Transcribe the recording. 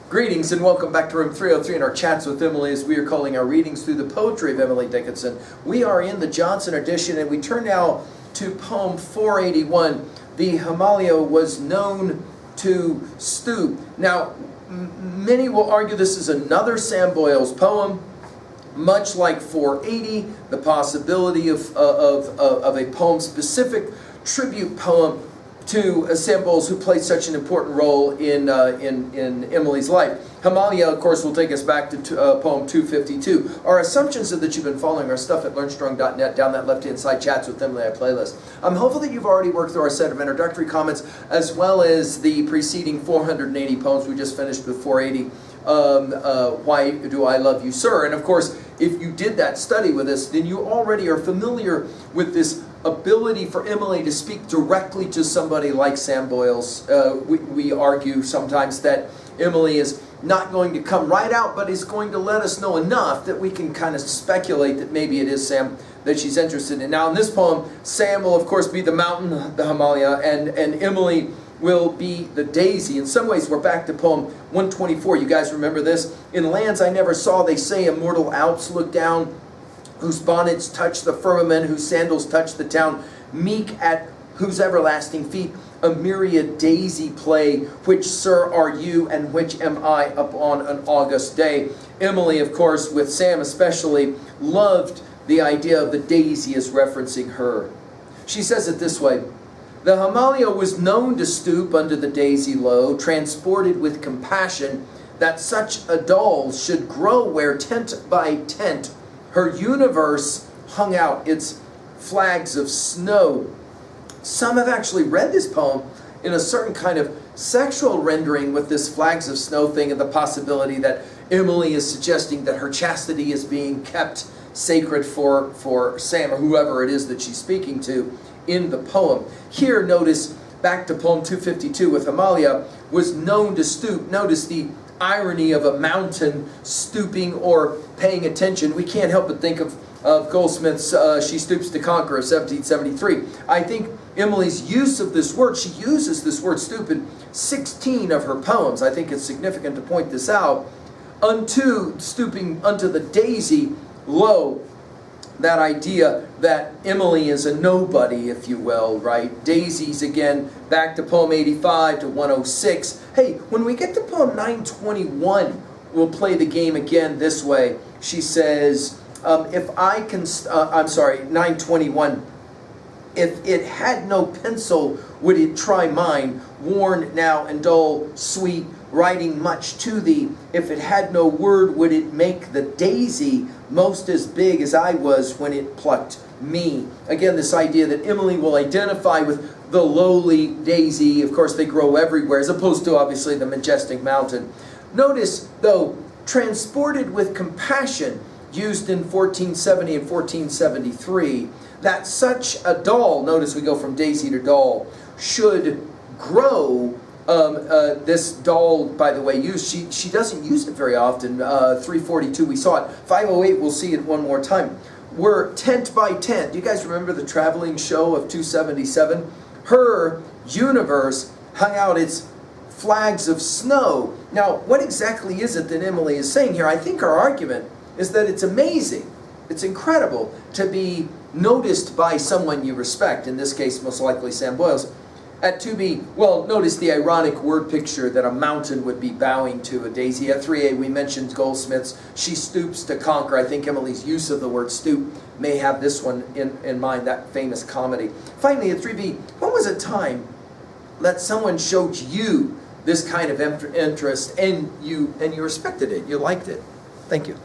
Greetings and welcome back to room 303 in our chats with Emily as we are calling our readings through the poetry of Emily Dickinson. We are in the Johnson edition and we turn now to poem 481. The Himmaleh was known to stoop. Now, many will argue this is another Sam Boyle's poem, much like 480, the possibility of a poem-specific tribute poem to Sam Boyles, who played such an important role in Emily's life. Himmaleh, of course, will take us back to poem 252. Our assumptions are that you've been following our stuff at learnstrong.net, down that left-hand side, Chats with Emily playlist. I'm hopeful that you've already worked through our set of introductory comments, as well as the preceding 480 poems we just finished with 480. Why Do I Love You, Sir? And of course, if you did that study with us, then you already are familiar with this ability for Emily to speak directly to somebody like Sam Boyles. We argue sometimes that Emily is not going to come right out, but is going to let us know enough that we can kind of speculate that maybe it is Sam that she's interested in. Now in this poem, Sam will of course be the mountain, the Himmaleh, and Emily will be the daisy. In some ways, we're back to poem 124. You guys remember this? In lands I never saw, they say, immortal Alps look down, whose bonnets touch the firmament, whose sandals touch the town, meek at whose everlasting feet a myriad daisy play, which, sir, are you, and which am I upon an August day. Emily, of course, with Sam especially, loved the idea of the daisy as referencing her. She says it this way: the Himmaleh was known to stoop under the daisy low, transported with compassion, that such a doll should grow where tent by tent her universe hung out its flags of snow. Some have actually read this poem in a certain kind of sexual rendering with this flags of snow thing, and the possibility that Emily is suggesting that her chastity is being kept sacred for Sam, or whoever it is that she's speaking to in the poem. Here, notice, back to poem 252 with Himmaleh, was known to stoop. Notice the irony of a mountain stooping or paying attention. We can't help but think of Goldsmith's She Stoops to Conquer of 1773. I think Emily's use of this word, she uses this word stoop in 16 of her poems. I think it's significant to point this out. Stooping unto the daisy low, that idea that Emily is a nobody, if you will, right? Daisies, again, back to poem 85 to 106. Hey, when we get to poem 921, we'll play the game again this way. She says, if I can, 921, if it had no pencil, would it try mine, worn now and dull, sweet, writing much to thee? If it had no word, would it make the daisy most as big as I was when it plucked me? Again, this idea that Emily will identify with the lowly daisy. Of course, they grow everywhere, as opposed to, obviously, the majestic mountain. Notice, though, transported with compassion, used in 1470 and 1473, that such a doll, notice we go from daisy to doll, should grow. This doll, by the way, used, she doesn't use it very often. 342 we saw it. 508 we'll see it one more time. We're tent by tent. Do you guys remember the traveling show of 277? Her universe hung out its flags of snow. Now, what exactly is it that Emily is saying here? I think our argument is that it's amazing, it's incredible to be noticed by someone you respect, in this case most likely Sam Boyles, notice the ironic word picture that a mountain would be bowing to a daisy. At 3a we mentioned Goldsmith's She Stoops to Conquer. I think Emily's use of the word stoop may have this one in mind, that famous comedy. Finally, at 3b, when was a time that someone showed you this kind of interest and you respected it, you liked it? Thank you.